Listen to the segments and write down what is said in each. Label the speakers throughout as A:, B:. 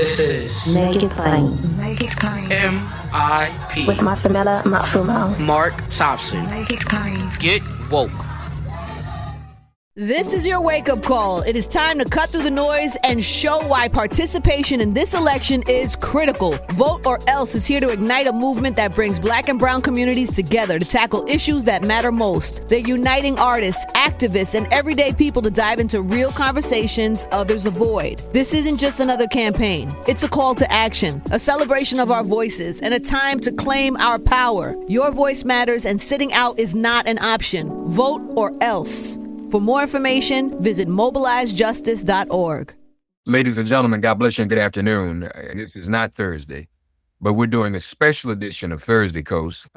A: This is
B: Make It Plain.
C: Make It Plain.
A: MIP
B: With Masamela Matfumo.
A: Mark Thompson.
C: Make It Plain.
A: Get woke.
D: This is your wake-up call. It is time to cut through the noise and show why participation in this election is critical. Vote or Else is here to ignite a movement that brings Black and brown communities together to tackle issues that matter most. They're uniting artists, activists, and everyday people to dive into real conversations others avoid. This isn't just another campaign. It's a call to action, a celebration of our voices, and a time to claim our power. Your voice matters, and sitting out is not an option. Vote or Else. For more information, visit mobilizejustice.org.
E: Ladies and gentlemen, God bless you and good afternoon. This is not Thursday, but we're doing a special edition of Thursday Coast.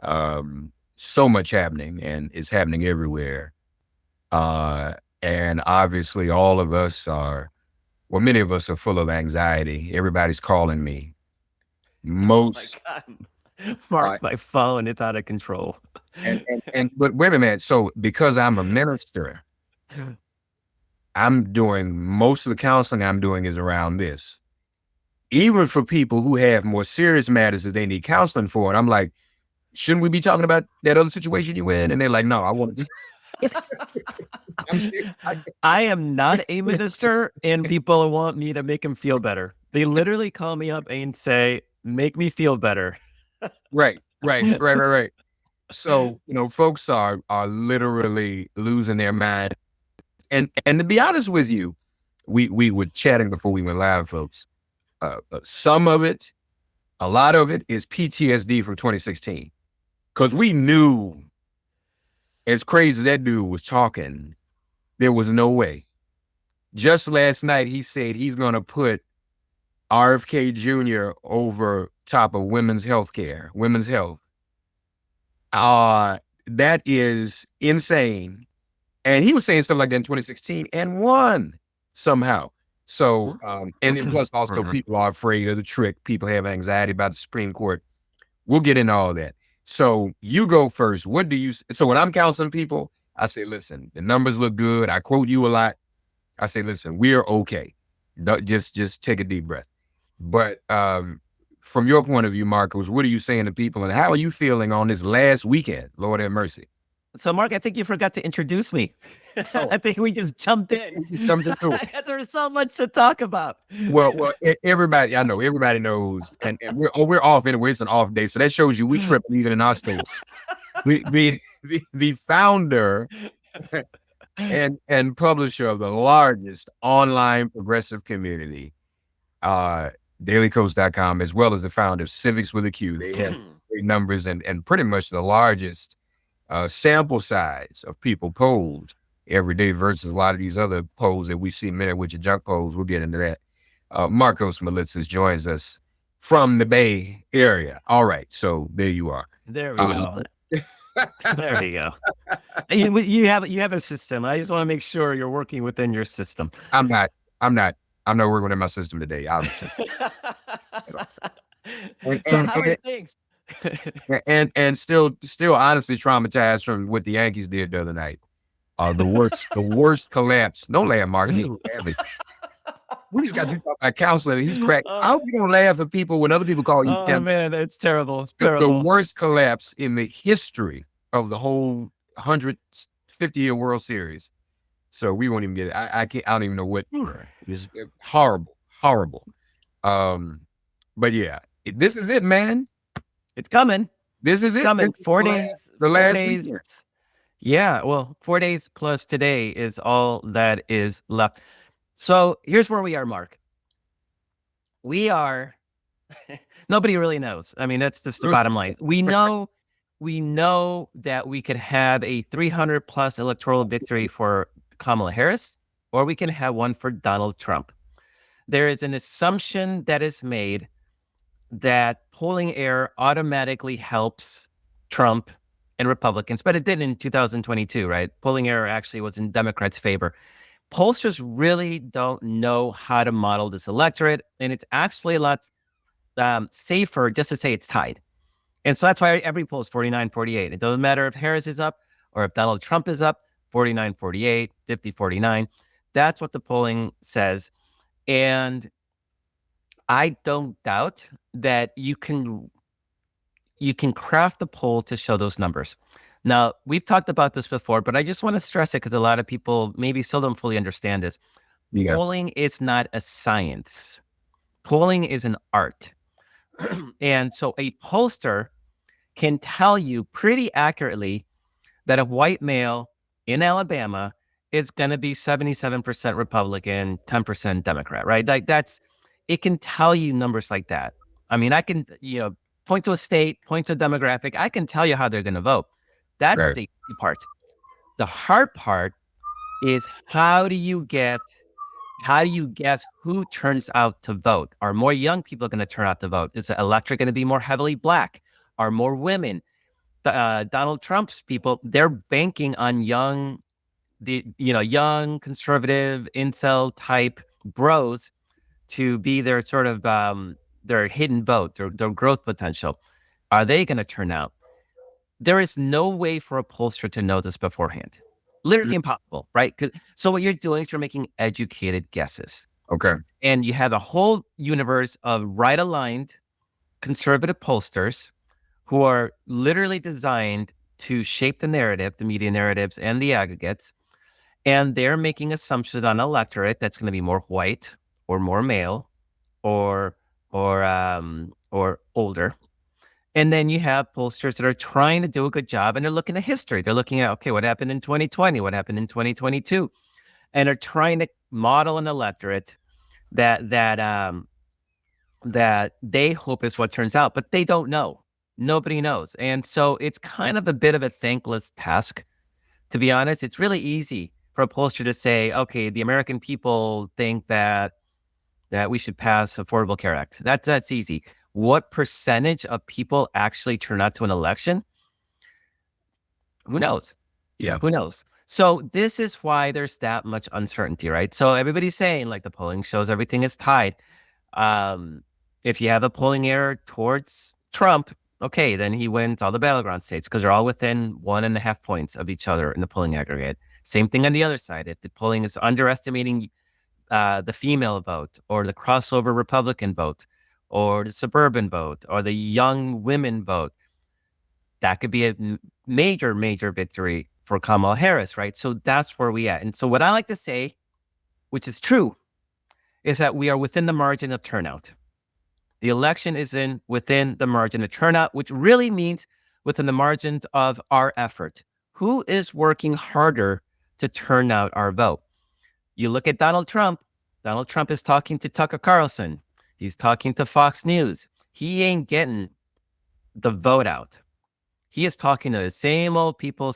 E: So much happening, and it's happening everywhere. And obviously all of us many of us are full of anxiety. Everybody's calling me. Most.
F: Oh my God. Mark, my phone, it's out of control.
E: But wait a minute. So because I'm a minister, I'm doing most of the counseling I'm doing is around this. Even for people who have more serious matters that they need counseling for. And I'm like, shouldn't we be talking about that other situation you in? And they're like, no, I want to.
F: I am not a minister, and people want me to make them feel better. They literally call me up and say, make me feel better.
E: Right. So, folks are literally losing their mind. And to be honest with you, we were chatting before we went live, folks. Some of it, a lot of it is PTSD from 2016. Because we knew, as crazy as that dude was talking, there was no way. Just last night, he said he's going to put RFK Jr. over top of women's health. That is insane. And he was saying stuff like that in 2016 and won somehow. So, and then plus also people are afraid of the trick. People have anxiety about the Supreme Court. We'll get into all that. So you go first. So when I'm counseling people, I say, listen, the numbers look good. I quote you a lot. I say, listen, we're okay. Just take a deep breath. But from your point of view, Marcos, what are you saying to people and how are you feeling on this last weekend? Lord have mercy.
F: So, Mark, I think you forgot to introduce me. I think we just jumped in. There's so much to talk about.
E: Well, everybody knows, and we're off anyway. It's an off day, so that shows you we trip even in our states. The founder and publisher of the largest online progressive community, dailycoast.com, as well as the founder of Civics with a Q. They have great numbers and pretty much the largest sample size of people polled every day versus a lot of these other polls that we see, many of which are junk polls. We'll get into that. Marcos Melitzis joins us from the Bay Area. All right, so there you are.
F: There we go. There you go. You have a system. I just want to make sure you're working within your system.
E: I'm not working within my system today, obviously.
F: So how are things?
E: and still honestly traumatized from what the Yankees did the other night. The worst collapse. Don't laugh, Mark. We just got to talk about counseling. He's cracked. I hope you don't laugh at people when other people call you.
F: Oh man, it's terrible. It's
E: terrible. The worst collapse in the history of the whole 150-year World Series. So we won't even get it. I don't even know what. It's horrible. But yeah, this is it, man.
F: It's coming.
E: This is it.
F: Coming. 4 days.
E: The last weekend.
F: Yeah. Well, 4 days plus today is all that is left. So here's where we are, Mark. We are. Nobody really knows. I mean, that's just the bottom line. We know that we could have a 300 plus electoral victory for Kamala Harris, or we can have one for Donald Trump. There is an assumption that is made that polling error automatically helps Trump and Republicans, but it did in 2022, right? Polling error actually was in Democrats' favor. Pollsters really don't know how to model this electorate, and it's actually a lot safer just to say it's tied. And so that's why every poll is 49-48. It doesn't matter if Harris is up or if Donald Trump is up, 49-48, 50-49. That's what the polling says. And I don't doubt that you can craft the poll to show those numbers. Now, we've talked about this before, but I just want to stress it because a lot of people maybe still don't fully understand this.
E: Yeah.
F: Polling is not a science. Polling is an art. And so a pollster can tell you pretty accurately that a white male in Alabama is going to be 77% Republican, 10% Democrat, right? Like it can tell you numbers like that. I mean, I can, point to a state, point to a demographic. I can tell you how they're going to vote. That's
E: Right.
F: the easy part. The hard part is how do you guess who turns out to vote? Are more young people going to turn out to vote? Is the electorate going to be more heavily Black? Are more women? Donald Trump's people, they're banking on young conservative incel type bros to be their sort of their hidden vote, their growth potential. Are they going to turn out? There is no way for a pollster to know this beforehand. Literally impossible, right? So what you're doing is you're making educated guesses.
E: Okay.
F: And you have a whole universe of right-aligned conservative pollsters who are literally designed to shape the narrative, the media narratives and the aggregates. And they're making assumptions on an electorate that's going to be more white or more male or older. And then you have pollsters that are trying to do a good job and they're looking at history. They're looking at, okay, what happened in 2020? What happened in 2022? And are trying to model an electorate that they hope is what turns out, but they don't know. Nobody knows. And so it's kind of a bit of a thankless task, to be honest. It's really easy for a pollster to say, okay, the American people think that we should pass Affordable Care Act. That's easy. What percentage of people actually turn out to an election? Who knows?
E: Yeah.
F: Who knows? So this is why there's that much uncertainty, right? So everybody's saying like the polling shows everything is tied. If you have a polling error towards Trump, okay, then he wins all the battleground states because they're all within 1.5 points of each other in the polling aggregate. Same thing on the other side. If the polling is underestimating the female vote or the crossover Republican vote or the suburban vote or the young women vote, that could be a major, major victory for Kamala Harris, right? So that's where we at. And so what I like to say, which is true, is that we are within the margin of turnout. The election is within the margin of turnout, which really means within the margins of our effort. Who is working harder to turn out our vote? You look at Donald Trump. Donald Trump is talking to Tucker Carlson. He's talking to Fox News. He ain't getting the vote out. He is talking to the same old people.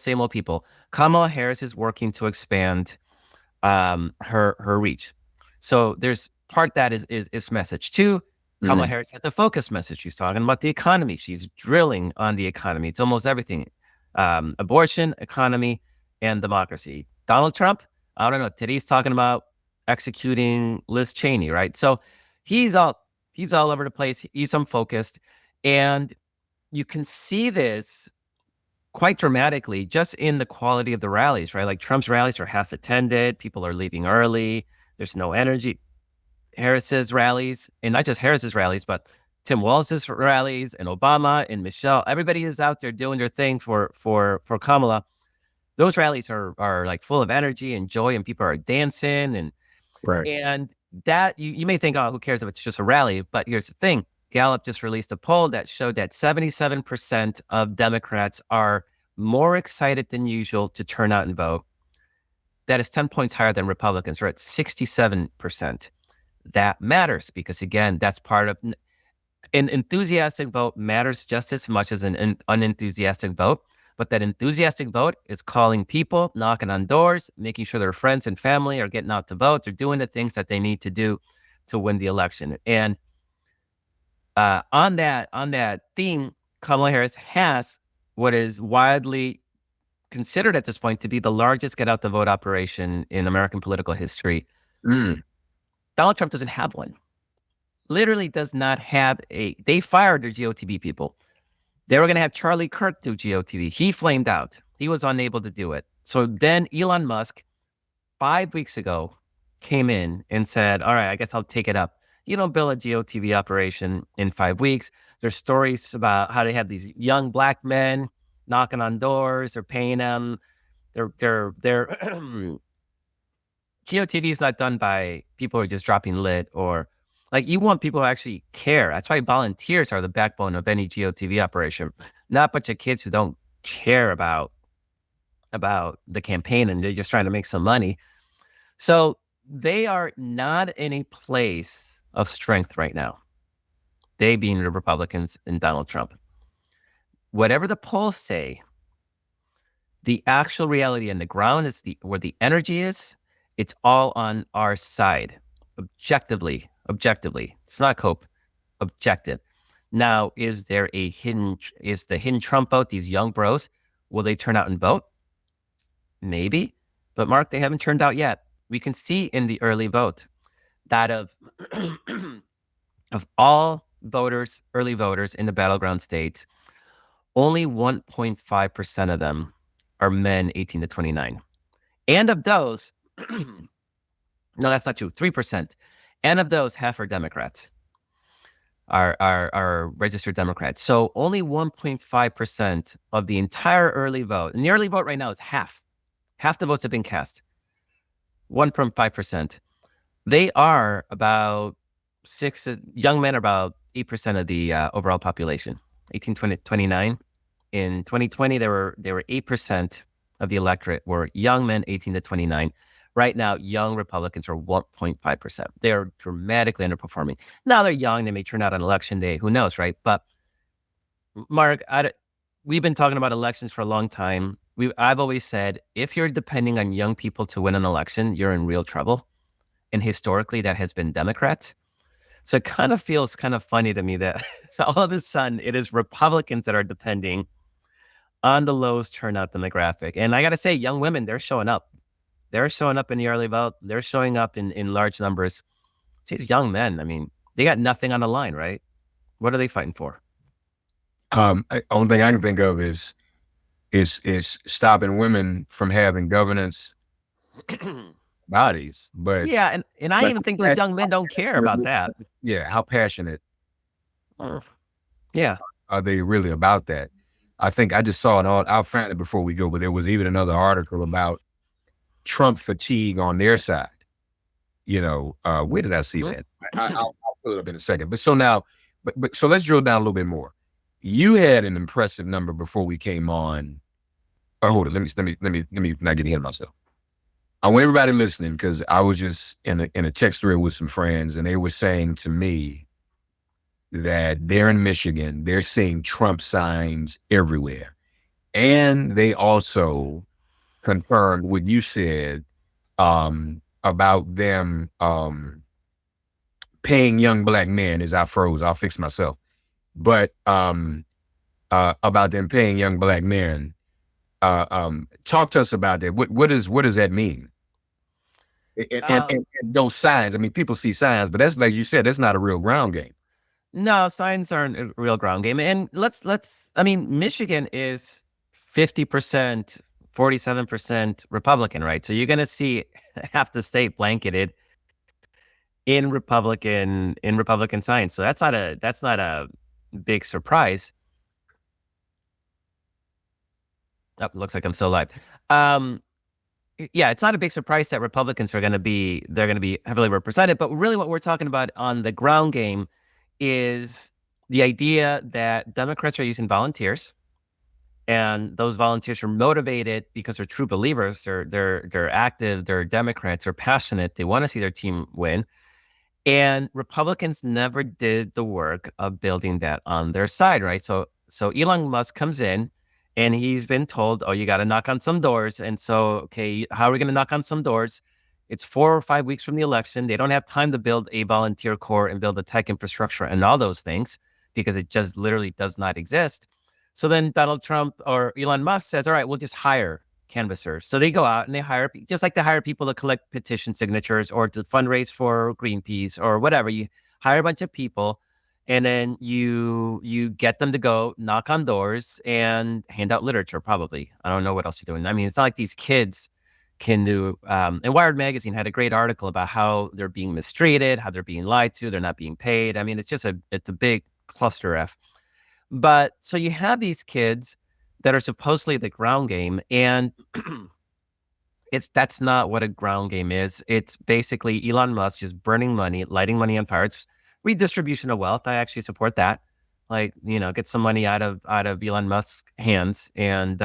F: Kamala Harris is working to expand her reach. So there's part that is message. Two, Kamala Harris has a focus message. She's talking about the economy. She's drilling on the economy. It's almost everything. Abortion, economy, and democracy. Donald Trump, I don't know. Today's talking about executing Liz Cheney, right? So he's all over the place. He's unfocused. And you can see this quite dramatically just in the quality of the rallies, right? Like Trump's rallies are half attended. People are leaving early. There's no energy. Harris's rallies, and not just Harris's rallies, but Tim Walz's rallies and Obama and Michelle, everybody is out there doing their thing for Kamala. Those rallies are like full of energy and joy, and people are dancing and
E: Right.
F: And that you may think, oh, who cares if it's just a rally? But here's the thing. Gallup just released a poll that showed that 77% of Democrats are more excited than usual to turn out and vote. That is 10 points higher than Republicans. We're at 67%. That matters because, again, that's part of an enthusiastic vote matters just as much as an unenthusiastic vote. But that enthusiastic vote is calling people, knocking on doors, making sure their friends and family are getting out to vote. They're doing the things that they need to do to win the election. And on that theme, Kamala Harris has what is widely considered at this point to be the largest get out the vote operation in American political history. Donald Trump doesn't have one. Literally does not have they fired their GOTV people. They were going to have Charlie Kirk do GOTV. He flamed out. He was unable to do it. So then Elon Musk, 5 weeks ago, came in and said, all right, I guess I'll take it up. You don't build a GOTV operation in 5 weeks. There's stories about how they have these young Black men knocking on doors, they're paying them. They're GOTV is not done by people who are just dropping lit, or like, you want people who actually care. That's why volunteers are the backbone of any GOTV operation, not a bunch of kids who don't care about the campaign and they're just trying to make some money. So they are not in a place of strength right now. They being the Republicans and Donald Trump. Whatever the polls say, the actual reality on the ground is where the energy is. It's all on our side, objectively. It's not cope, objective. Now, is the hidden Trump vote, these young bros, will they turn out and vote? Maybe, but Mark, they haven't turned out yet. We can see in the early vote that of all voters, early voters in the battleground states, only 1.5% of them are men 18 to 29. And of those, no, that's not true, 3%. And of those, half are Democrats, are registered Democrats. So only 1.5% of the entire early vote, and the early vote right now is half. Half the votes have been cast. 1.5%. They are about young men are about 8% of the overall population, 18 to 29. In 2020, there were 8% of the electorate were young men 18 to 29. Right now, young Republicans are 1.5%. They are dramatically underperforming. Now they're young. They may turn out on election day. Who knows, right? But Mark, we've been talking about elections for a long time. I've always said, if you're depending on young people to win an election, you're in real trouble. And historically, that has been Democrats. So it kind of feels kind of funny to me that so all of a sudden it is Republicans that are depending on the lowest turnout demographic. And I got to say, young women, they're showing up. They're showing up in the early vote. They're showing up in large numbers. These young men, I mean, they got nothing on the line, right? What are they fighting for?
E: Only thing I can think of is stopping women from having governance bodies. But
F: yeah, and I even think those young men don't care about that.
E: Yeah, how passionate
F: yeah,
E: are they really about that? I think I just saw it all. I'll find it before we go, but there was even another article about Trump fatigue on their side. Where did I see that? I'll pull it up in a second. But so now, but so let's drill down a little bit more. You had an impressive number before we came on. Oh, hold it. Let me not get ahead of myself. I want everybody listening, because I was just in a text thread with some friends, and they were saying to me that they're in Michigan, they're seeing Trump signs everywhere. And they also confirmed what you said about them paying young Black men. As I froze, I'll fix myself. But about them paying young Black men. Talk to us about that. What does that mean? And those signs. I mean, people see signs, but that's, like you said, that's not a real ground game.
F: No, signs aren't a real ground game. And I mean, Michigan is 50%, 47% Republican, right? So you're going to see half the state blanketed in Republican signs. So that's not a big surprise. Oh, looks like I'm still live. Yeah, it's not a big surprise that Republicans are going to be heavily represented. But really what we're talking about on the ground game is the idea that Democrats are using volunteers, and those volunteers are motivated because they're true believers. They're active. They're Democrats. They're passionate. They want to see their team win. And Republicans never did the work of building that on their side, right? So Elon Musk comes in, and he's been told, oh, you got to knock on some doors. And so, okay, how are we going to knock on some doors? It's 4 or 5 weeks from the election. They don't have time to build a volunteer corps and build a tech infrastructure and all those things, because it just literally does not exist. So then Donald Trump or Elon Musk says, all right, we'll just hire canvassers. So they go out and they hire, just like they hire people to collect petition signatures or to fundraise for Greenpeace or whatever. You hire a bunch of people, and then you get them to go knock on doors and hand out literature, probably. I don't know what else you're doing. I mean, it's not like these kids can do. And Wired Magazine had a great article about how they're being mistreated, how they're being lied to, they're not being paid. I mean, it's a big cluster F. But so you have these kids that are supposedly the ground game, and that's not what a ground game is. It's basically Elon Musk just burning money, lighting money on fire. It's redistribution of wealth. I actually support that. Like, get some money out of Elon Musk's hands, and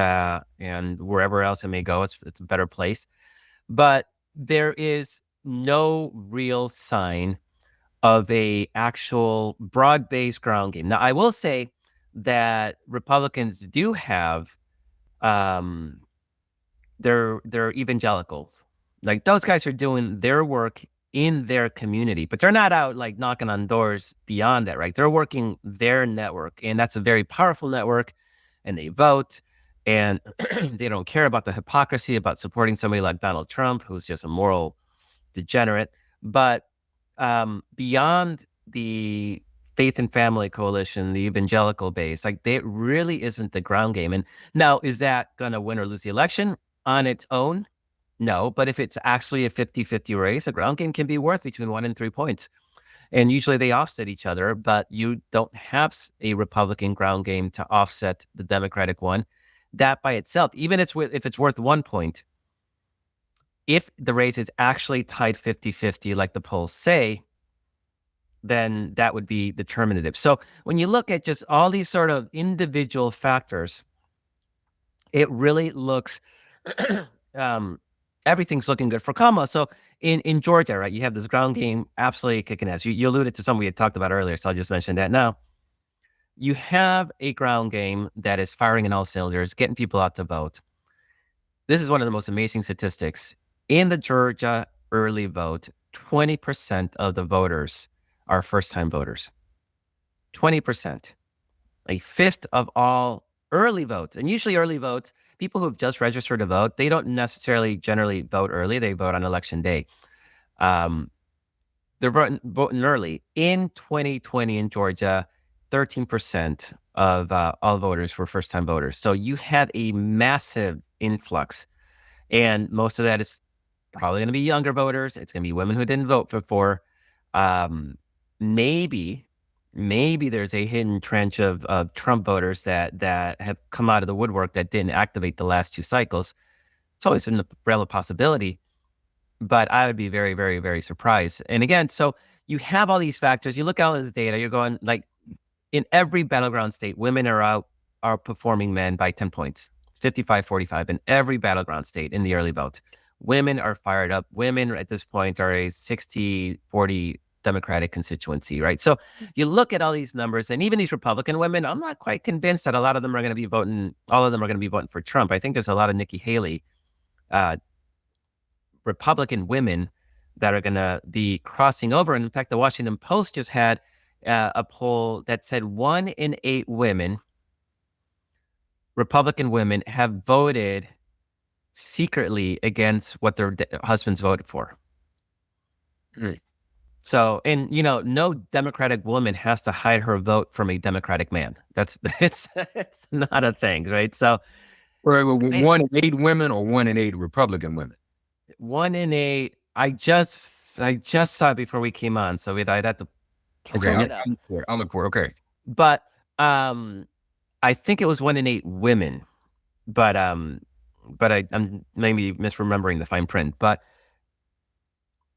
F: wherever else it may go, it's a better place. But there is no real sign of a actual broad-based ground game. Now, I will say that Republicans do have they're evangelicals. Like, those guys are doing their work in their community, but they're not out like knocking on doors beyond that, right? They're working their network, and that's a very powerful network, and they vote, and they don't care about the hypocrisy about supporting somebody like Donald Trump, who's just a moral degenerate. But beyond the Faith and Family Coalition, the evangelical base, like, it really isn't the ground game. And now, is that going to win or lose the election on its own? No, but if it's actually a 50-50 race, a ground game can be worth between 1 and 3 points. And usually they offset each other, but you don't have a Republican ground game to offset the Democratic one. That by itself, even if it's worth 1 point, if the race is actually tied 50-50, like the polls say, then that would be determinative. So when you look at just all these sort of individual factors, it really looks... everything's looking good for Kamala. So in Georgia, right, you have this ground game absolutely kicking ass. You alluded to something we had talked about earlier, so I'll just mention that now. You have a ground game that is firing in all cylinders, getting people out to vote. This is one of the most amazing statistics. In the Georgia early vote, 20% of the voters are first-time voters. 20%. A fifth of all early votes. And usually early votes, people who've just registered to vote, they don't necessarily generally vote early. They vote on election day. They're voting early. In 2020 in Georgia, 13% of all voters were first-time voters. So you had a massive influx. And most of that is probably going to be younger voters. It's going to be women who didn't vote before. Maybe there's a hidden trench of Trump voters that have come out of the woodwork that didn't activate the last 2 cycles. It's always in the realm of possibility, but I would be very, very, very surprised. And again, so you have all these factors. You look out at this data, you're going, like, in every battleground state, women are outperforming men by 10 points. It's 55-45 in every battleground state in the early vote. Women are fired up. Women at this point are a 60-40 Democratic constituency, right? So you look at all these numbers, and even these Republican women, I'm not quite convinced that all of them are going to be voting for Trump. I think there's a lot of Nikki Haley Republican women that are going to be crossing over. And in fact, the Washington Post just had a poll that said 1 in 8 women, Republican women, have voted secretly against what their husbands voted for. Mm. So, and no Democratic woman has to hide her vote from a Democratic man. It's not a thing, right? So,
E: 1 in 8 women or 1 in 8 Republican women?
F: 1 in 8. I just saw it before we came on, so I'd have to.
E: Okay, I'll look for it. Okay,
F: but I think it was 1 in 8 women, but I'm maybe misremembering the fine print. But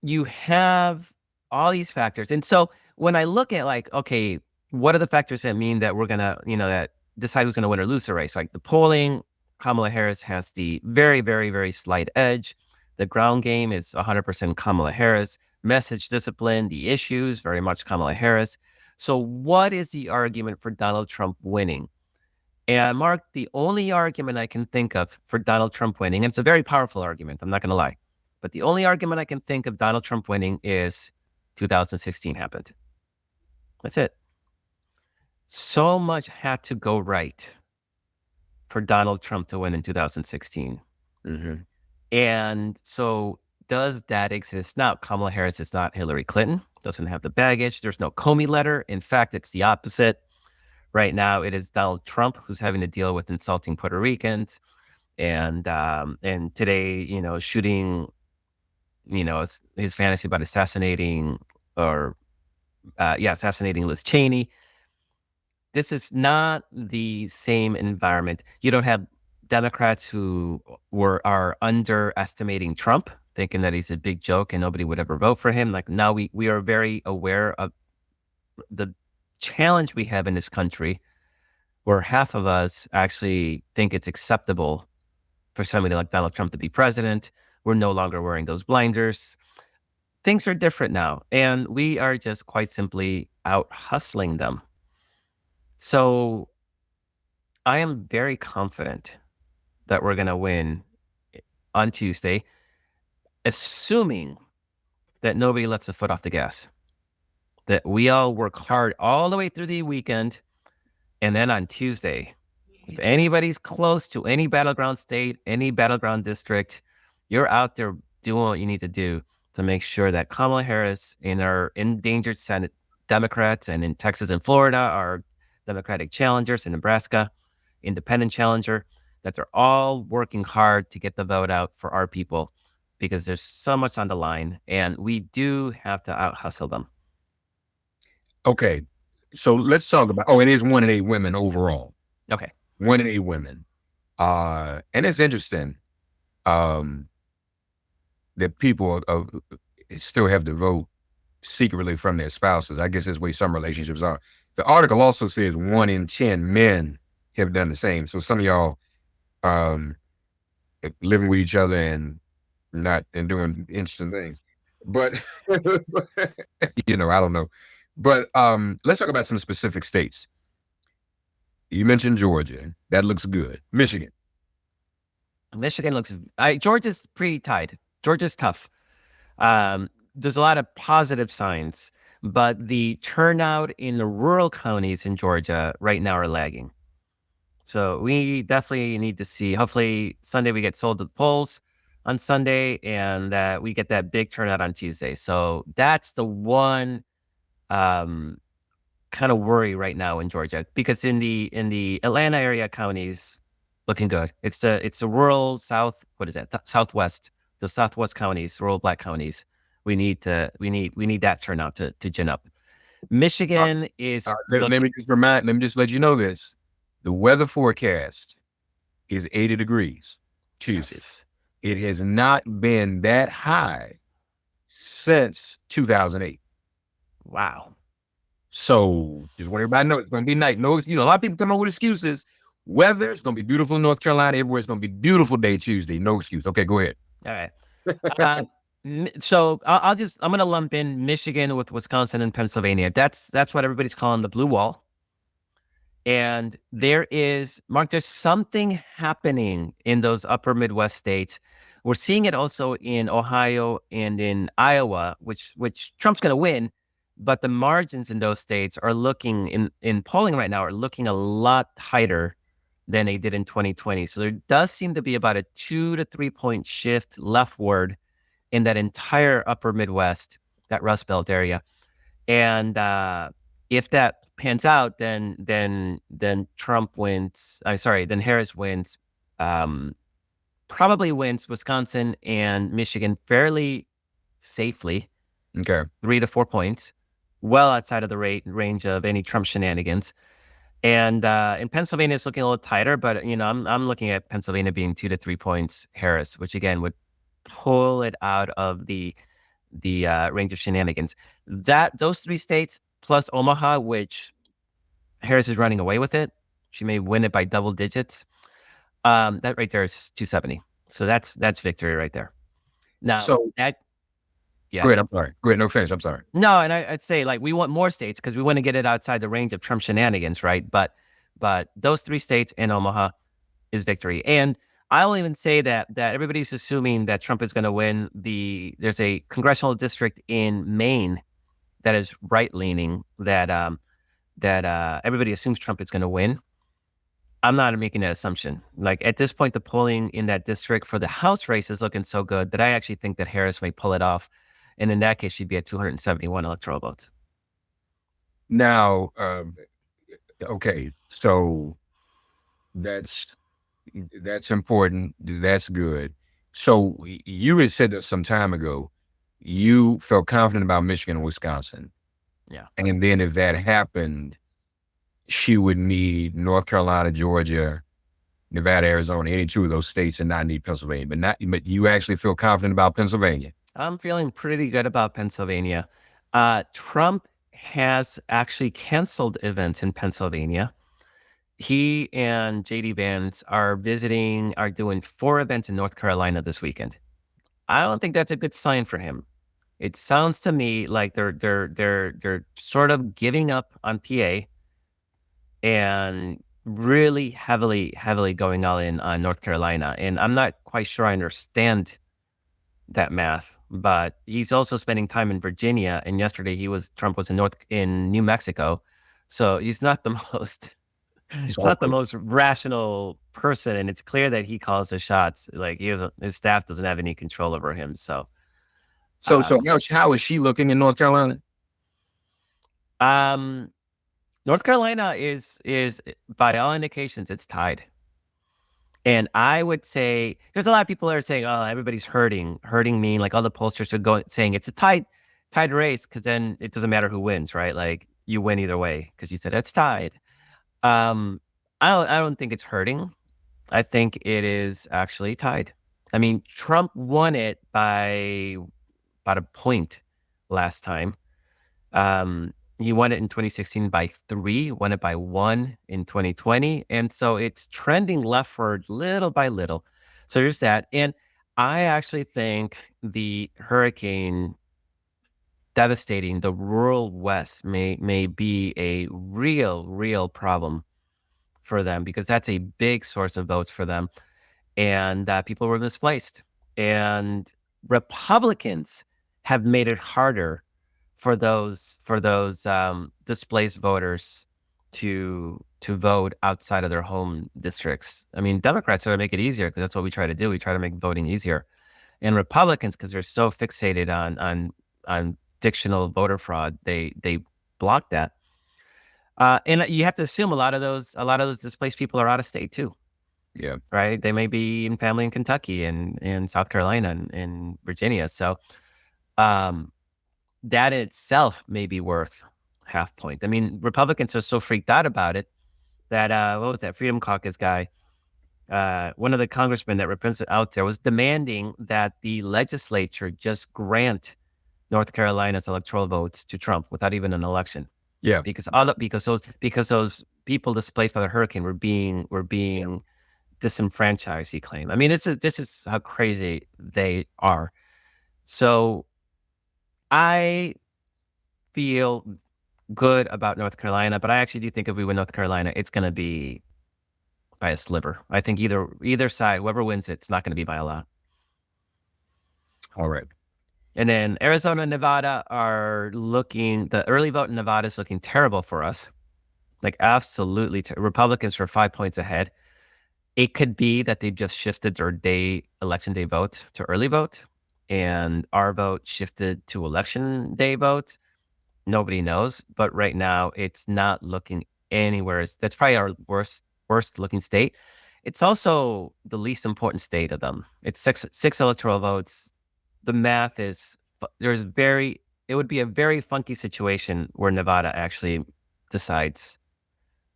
F: you have all these factors. And so when I look at, like, okay, what are the factors that mean that we're going to, that decide who's going to win or lose the race? Like the polling, Kamala Harris has the very, very, very slight edge. The ground game is 100% Kamala Harris. Message discipline, the issues, very much Kamala Harris. So what is the argument for Donald Trump winning? And Mark, the only argument I can think of for Donald Trump winning, and it's a very powerful argument, I'm not going to lie, but the only argument I can think of Donald Trump winning is 2016 happened. That's it. So much had to go right for Donald Trump to win in 2016. Mm-hmm. And so does that exist now? Kamala Harris is not Hillary Clinton, doesn't have the baggage. There's no Comey letter. In fact, it's the opposite. Right now, it is Donald Trump who's having to deal with insulting Puerto Ricans and today, shooting, his fantasy about assassinating Liz Cheney. This is not the same environment. You don't have Democrats who are underestimating Trump, thinking that he's a big joke and nobody would ever vote for him. Like, now we are very aware of the challenge we have in this country, where half of us actually think it's acceptable for somebody like Donald Trump to be president. We're no longer wearing those blinders. Things are different now, and we are just quite simply out hustling them. So I am very confident that we're going to win on Tuesday, assuming that nobody lets a foot off the gas, that we all work hard all the way through the weekend. And then on Tuesday, if anybody's close to any battleground state, any battleground district, you're out there doing what you need to do to make sure that Kamala Harris and our endangered Senate Democrats, and in Texas and Florida, our Democratic challengers, in Nebraska, independent challenger, that they're all working hard to get the vote out for our people, because there's so much on the line, and we do have to out hustle them.
E: Okay, so let's talk about. It is 1 in 8 women overall.
F: Okay,
E: 1 in 8 women, and it's interesting that people still have to vote secretly from their spouses. I guess that's the way some relationships are. The article also says 1 in 10 men have done the same. So some of y'all living with each other and doing interesting things. But I don't know. But let's talk about some specific states. You mentioned Georgia. That looks good. Michigan
F: looks. Georgia's pretty tied. Georgia's tough. There's a lot of positive signs, but the turnout in the rural counties in Georgia right now are lagging. So we definitely need to see. Hopefully Sunday we get sold to the polls on Sunday, and we get that big turnout on Tuesday. So that's the one kind of worry right now in Georgia, because in the Atlanta area counties, looking good. It's the rural south. What is that? Southwest. The Southwest counties, rural Black counties. We need that turnout to gin up. Michigan is.
E: Let me just let you know this. The weather forecast is 80 degrees Tuesday. Yes. It has not been that high since 2008.
F: Wow.
E: So just want everybody to know it's going to be nice. No, a lot of people come up with excuses. Weather, it's going to be beautiful in North Carolina. Everywhere, it's going to be beautiful day Tuesday. No excuse. Okay, go ahead.
F: All right. So I'm going to lump in Michigan with Wisconsin and Pennsylvania. That's what everybody's calling the blue wall. And there's something happening in those upper Midwest states. We're seeing it also in Ohio and in Iowa, which Trump's going to win, but the margins in those states are looking in polling right now are looking a lot tighter than they did in 2020. So there does seem to be about a 2 to 3 point shift leftward in that entire upper Midwest, that Rust Belt area. And if that pans out, then Trump wins. Then Harris wins. Probably wins Wisconsin and Michigan fairly safely.
E: Okay,
F: 3 to 4 points, well outside of the range of any Trump shenanigans. And in Pennsylvania, it's looking a little tighter, but I'm looking at Pennsylvania being 2 to 3 points Harris, which again would pull it out of the range of shenanigans. Those 3 states plus Omaha, which Harris is running away with it. She may win it by double digits. That right there is 270. So that's victory right there. Now,
E: yeah. Go ahead. I'm sorry. Go ahead. No, finish. I'm sorry.
F: No, and I'd say we want more states because we want to get it outside the range of Trump shenanigans, right? But those 3 states and Omaha is victory. And I'll even say that everybody's assuming that Trump is going to win. There's a congressional district in Maine that is right-leaning that everybody assumes Trump is going to win. I'm not making that assumption. At this point, the polling in that district for the House race is looking so good that I actually think that Harris may pull it off. And in that case, she'd be at 271 electoral votes.
E: Now, okay, so that's That's important. That's good. So you had said that some time ago, you felt confident about Michigan and Wisconsin.
F: Yeah.
E: And then if that happened, she would need North Carolina, Georgia, Nevada, Arizona, any two of those states, and not need Pennsylvania. But you actually feel confident about Pennsylvania.
F: I'm feeling pretty good about Pennsylvania. Trump has actually canceled events in Pennsylvania. He and JD Vance are doing 4 events in North Carolina this weekend. I don't think that's a good sign for him. It sounds to me like they're sort of giving up on PA and really heavily going all in on North Carolina. And I'm not quite sure I understand that math, but he's also spending time in Virginia. And yesterday Trump was in New Mexico. So he's not the most rational person. And it's clear that he calls the shots. Like his staff doesn't have any control over him. So
E: how is she looking in North Carolina?
F: North Carolina is by all indications, it's tied. And I would say there's a lot of people that are saying, oh, everybody's hurting mean like all the pollsters are saying it's a tied race, because then it doesn't matter who wins, right? Like you win either way because you said it's tied. I don't think it's hurting. I think it is actually tied. I mean, Trump won it by about a point last time. He won it in 2016 by 3, won it by 1 in 2020. And so it's trending leftward little by little. So there's that. And I actually think the hurricane devastating the rural West may be a real problem for them, because that's a big source of votes for them. And people were displaced. And Republicans have made it harder for those displaced voters to vote outside of their home districts. I mean, Democrats try to make it easier because that's what we try to do. We try to make voting easier. And Republicans, because they're so fixated on fictional voter fraud, they block that. And you have to assume a lot of those displaced people are out of state too.
E: Yeah.
F: Right. They may be in family in Kentucky and South Carolina and Virginia. So that itself may be worth half point. I mean, Republicans are so freaked out about it that what was that Freedom Caucus guy? One of the congressmen that represents out there was demanding that the legislature just grant North Carolina's electoral votes to Trump without even an election.
E: Yeah,
F: because those people displaced by the hurricane were being disenfranchised, he claimed. I mean, this is how crazy they are. So I feel good about North Carolina, but I actually do think if we win North Carolina, it's going to be by a sliver. I think either side, whoever wins it's not going to be by a lot.
E: All right.
F: And then Arizona and Nevada the early vote in Nevada is looking terrible for us. Like absolutely. Republicans are 5 points ahead. It could be that they've just shifted their election day vote to early vote, and our vote shifted to election day vote. Nobody knows. But right now it's not looking anywhere. That's probably our worst looking state. It's also the least important state of them. It's six electoral votes. The math is it would be a very funky situation where Nevada actually decides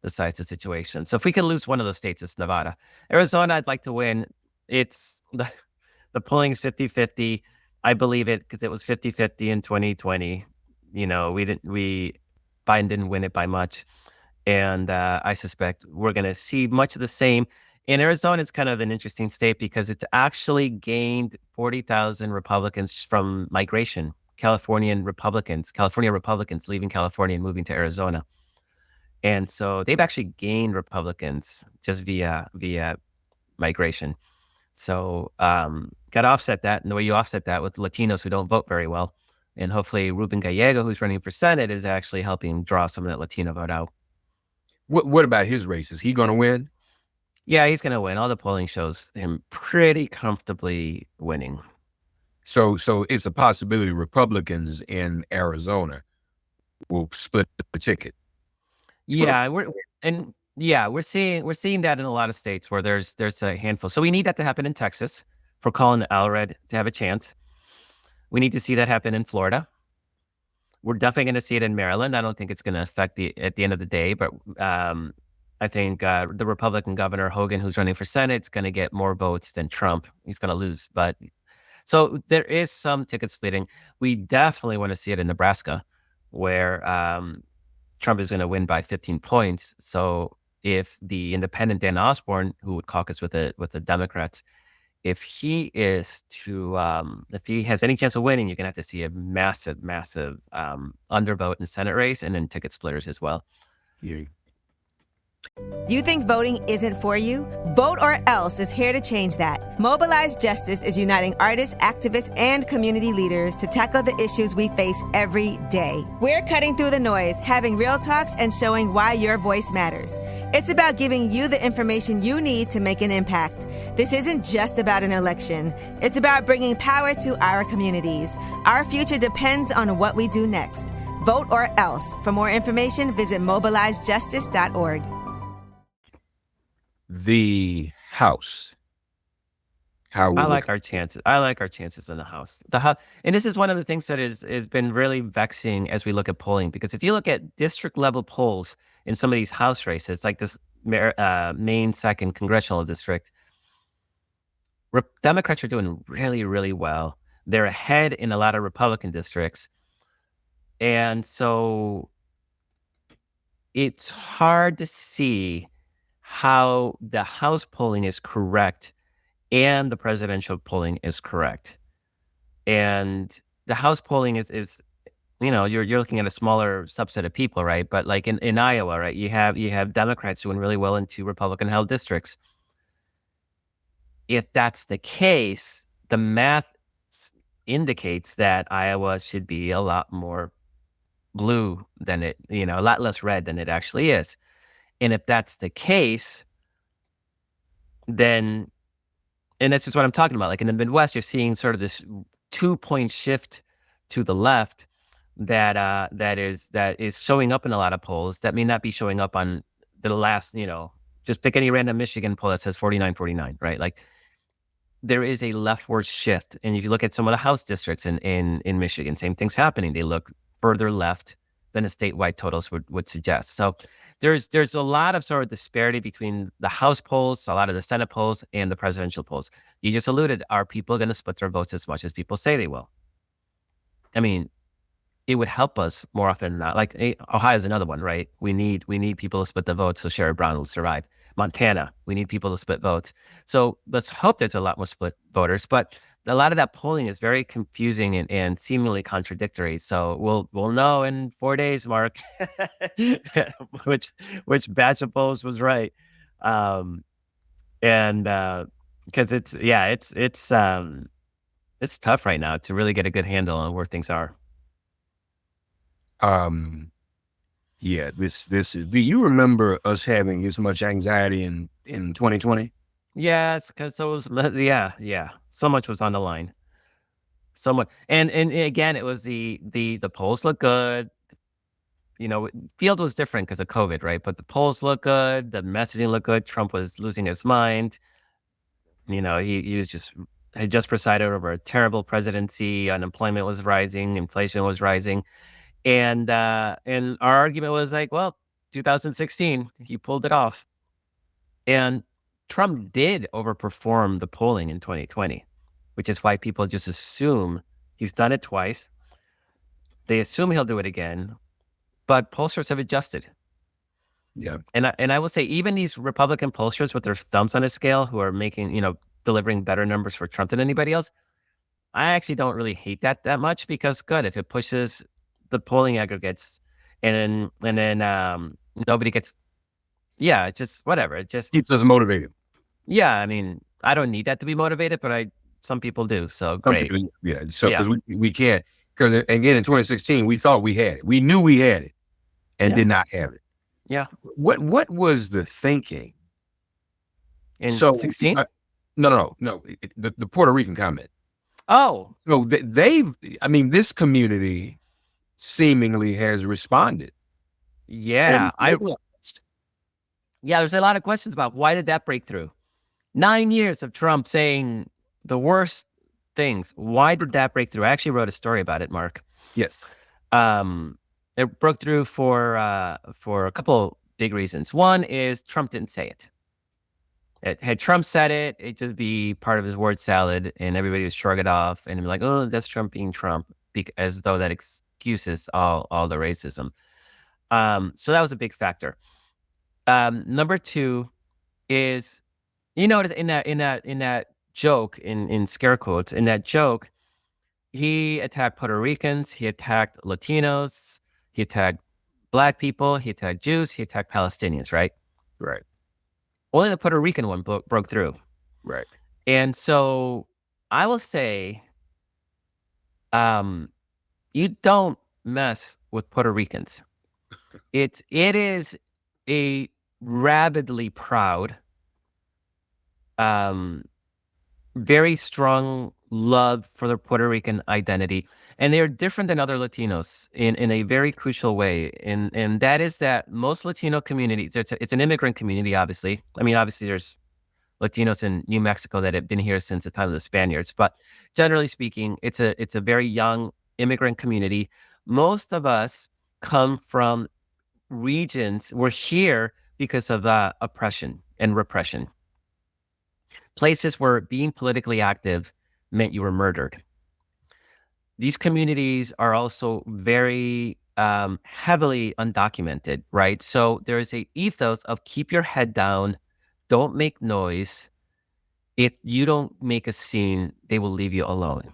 F: the situation. So if we can lose one of those states, it's Nevada. Arizona, I'd like to win. It's the polling is 50-50. I believe it because it was 50-50 in 2020. You know, Biden didn't win it by much. And I suspect we're going to see much of the same. And Arizona is kind of an interesting state because it's actually gained 40,000 Republicans from migration. California Republicans leaving California and moving to Arizona. And so they've actually gained Republicans just via migration. So got to offset that. And the way you offset that with Latinos who don't vote very well. And hopefully Ruben Gallego, who's running for Senate, is actually helping draw some of that Latino vote out.
E: What about his race? Is he going to win?
F: Yeah, he's going to win. All the polling shows him pretty comfortably winning.
E: So it's a possibility Republicans in Arizona will split the ticket.
F: Yeah, Yeah, we're seeing that in a lot of states where there's a handful. So we need that to happen in Texas for Colin Allred to have a chance. We need to see that happen in Florida. We're definitely going to see it in Maryland. I don't think it's going to affect at the end of the day, but I think the Republican Governor Hogan, who's running for Senate, is going to get more votes than Trump. He's going to lose, but so there is some ticket splitting. We definitely want to see it in Nebraska, where Trump is going to win by 15 points. So if the independent Dan Osborne, who would caucus with the Democrats, if he has any chance of winning, you're going to have to see a massive undervote in the Senate race and then ticket splitters as well.
E: Yeah.
C: You think voting isn't for you? Vote or Else is here to change that. Mobilize Justice is uniting artists, activists, and community leaders to tackle the issues we face every day. We're cutting through the noise, having real talks, and showing why your voice matters. It's about giving you the information you need to make an impact. This isn't just about an election. It's about bringing power to our communities. Our future depends on what we do next. Vote or Else. For more information, visit mobilizejustice.org.
E: The House. How
F: I like our chances. I like our chances in the House. And this is one of the things that is been really vexing as we look at polling, because if you look at district level polls in some of these House races, like this Maine 2nd congressional district, Democrats are doing really, really well. They're ahead in a lot of Republican districts, and so it's hard to see how the House polling is correct and the presidential polling is correct. And the House polling is you're looking at a smaller subset of people, right? But like in Iowa, right, you have Democrats doing really well in 2 Republican-held districts. If that's the case, the math indicates that Iowa should be a lot more blue than a lot less red than it actually is. And if that's the case, then, and that's just what I'm talking about, like in the Midwest, you're seeing sort of this 2-point shift to the left that is showing up in a lot of polls that may not be showing up on the last, just pick any random Michigan poll that says 49-49, right? Like there is a leftward shift. And if you look at some of the House districts in Michigan, same thing's happening. They look further left than the statewide totals would suggest. So there's a lot of sort of disparity between the House polls, a lot of the Senate polls, and the presidential polls. You just alluded, are people going to split their votes as much as people say they will? I mean, it would help us more often than not. Like Ohio is another one, right? We need people to split the votes so Sherrod Brown will survive. Montana, we need people to split votes. So let's hope there's a lot more split voters. But a lot of that polling is very confusing and seemingly contradictory. So we'll know in 4 days, Mark, which batch of polls was right. And because it's tough right now to really get a good handle on where things are.
E: Yeah, this is. Do you remember us having this much anxiety in 2020?
F: Yeah, it's because so much was on the line. So much, and again, it was the polls look good. Field was different because of COVID, right? But the polls look good, the messaging looked good. Trump was losing his mind. He had just presided over a terrible presidency. Unemployment was rising, inflation was rising. And our argument was like, well, 2016, he pulled it off. And Trump did overperform the polling in 2020, which is why people just assume he's done it twice. They assume he'll do it again, but pollsters have adjusted.
E: Yeah.
F: And I will say, even these Republican pollsters with their thumbs on a scale who are making, delivering better numbers for Trump than anybody else, I actually don't really hate that much, because good, if it pushes the polling aggregates and then nobody gets, it's just whatever. It just
E: keeps us motivated.
F: Yeah. I mean, I don't need that to be motivated, but some people do. So great.
E: Because we can't, because again, in 2016, we thought we had it. We knew we had it and did not have it.
F: Yeah.
E: What was the thinking?
F: In 16?
E: No. The Puerto Rican comment.
F: Oh.
E: No, this community
F: seemingly has responded. Yeah. yeah, there's a lot of questions about why did that break through? 9 years of Trump saying the worst things. Why did that break through? I actually wrote a story about it, Mark.
E: Yes.
F: It broke through for a couple big reasons. One is Trump didn't say it. Had Trump said it, it'd just be part of his word salad, and everybody would shrug it off and be like, "Oh, that's Trump being Trump," as though that excuses all the racism. So that was a big factor. Number two is, you notice in that joke, in scare quotes, in that joke, he attacked Puerto Ricans, he attacked Latinos, he attacked Black people, he attacked Jews, he attacked Palestinians, right?
E: Right.
F: Only the Puerto Rican one broke through.
E: Right.
F: And so I will say, you don't mess with Puerto Ricans. It is a rabidly proud, very strong love for their Puerto Rican identity. And they're different than other Latinos in a very crucial way. And that is that most Latino communities, it's an immigrant community, obviously. I mean, obviously there's Latinos in New Mexico that have been here since the time of the Spaniards. But generally speaking, it's a very young immigrant community. Most of us come from regions, we're here because of oppression and repression. Places where being politically active meant you were murdered. These communities are also very heavily undocumented, right? So there's a ethos of keep your head down, don't make noise. If you don't make a scene, they will leave you alone.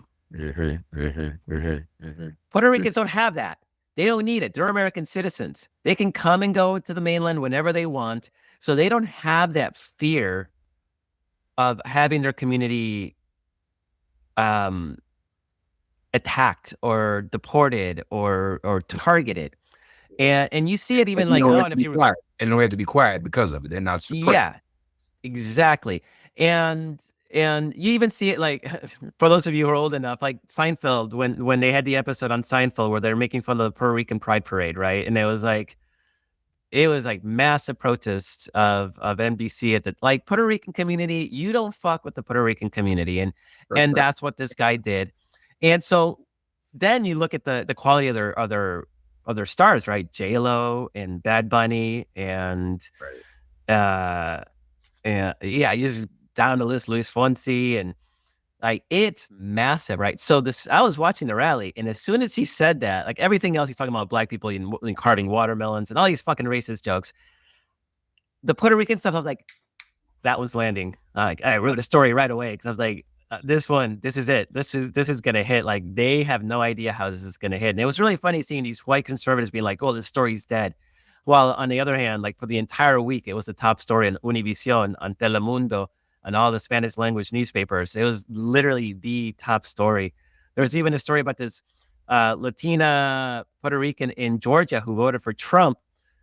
F: Puerto Ricans don't have that. They don't need it. They're American citizens. They can come and go to the mainland whenever they want. So they don't have that fear of having their community attacked or deported or targeted. And you see it even like, oh, and if you
E: quiet, and they have to be quiet because of it. They're not suppressed.
F: Yeah, exactly. And you even see it like, for those of you who are old enough, like Seinfeld, when they had the episode on Seinfeld where they're making fun of the Puerto Rican Pride Parade, right? And it was like massive protests of NBC at the like Puerto Rican community. You don't fuck with the Puerto Rican community, and that's what this guy did. And so then you look at the quality of their other stars, right? J-Lo and Bad Bunny and yeah, you just down the list, Luis Fonsi, and like it's massive, right? So I was watching the rally, and as soon as he said that, like everything else, he's talking about Black people and carving watermelons and all these fucking racist jokes. The Puerto Rican stuff, I was like, that one's landing. I wrote a story right away because I was like, this is it. This is gonna hit. Like they have no idea how this is gonna hit. And it was really funny seeing these white conservatives being like, "Oh, this story's dead," while on the other hand, like for the entire week, it was the top story in Univision, on Telemundo, and all the Spanish language newspapers. It was literally the top story. There was even a story about this Latina Puerto Rican in Georgia who voted for Trump,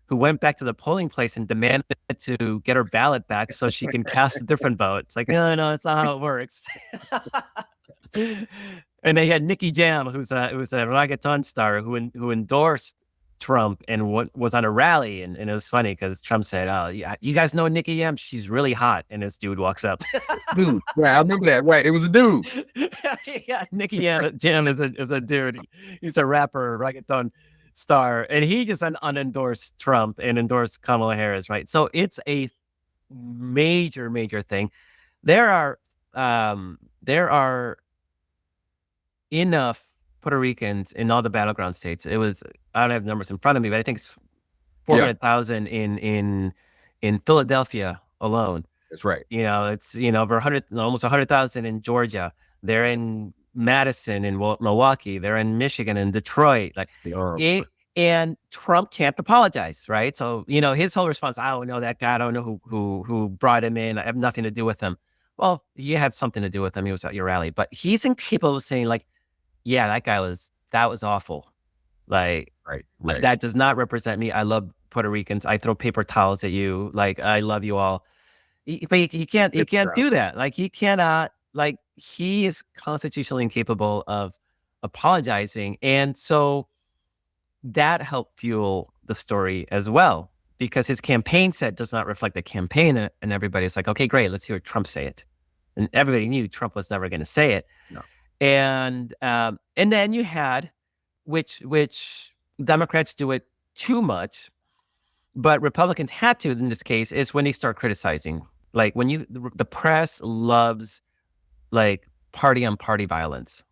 F: who went back to the polling place and demanded to get her ballot back so she can cast a different vote. It's like, no, that's not how it works. And they had Nicky Jam, who's a reggaeton star who endorsed Trump and was on a rally. And it was funny because Trump said, "Oh, yeah, you guys know Nicky Jam? She's really hot." And this dude walks up.
E: Dude, right, I remember that. Right, it was a dude.
F: Yeah, Nicky Jam is a dude. He's a rapper, reggaeton star, and he just unendorsed Trump and endorsed Kamala Harris, right? So it's a major thing. There are enough Puerto Ricans in all the battleground states. It was, I don't have numbers in front of me, but I think it's 400,000 in Philadelphia alone.
E: That's right.
F: It's over almost 100,000 in Georgia. They're in Madison and Milwaukee. They're in Michigan and Detroit. Like and Trump can't apologize, right? So his whole response: "I don't know that guy. I don't know who brought him in. I have nothing to do with him." Well, you had something to do with him. He was at your rally, but he's incapable of saying like, "Yeah, that was awful." Like, right. That does not represent me. I love Puerto Ricans. I throw paper towels at you. Like, I love you all. But he can't do that. Like, he cannot. Like, he is constitutionally incapable of apologizing. And so that helped fuel the story as well, because his campaign set does not reflect the campaign, and everybody's like, okay, great, let's hear Trump say it. And everybody knew Trump was never going to say it.
E: No.
F: And then you had, which Democrats do it too much, but Republicans had to in this case, is when they start criticizing. Like when the press loves like party on party violence.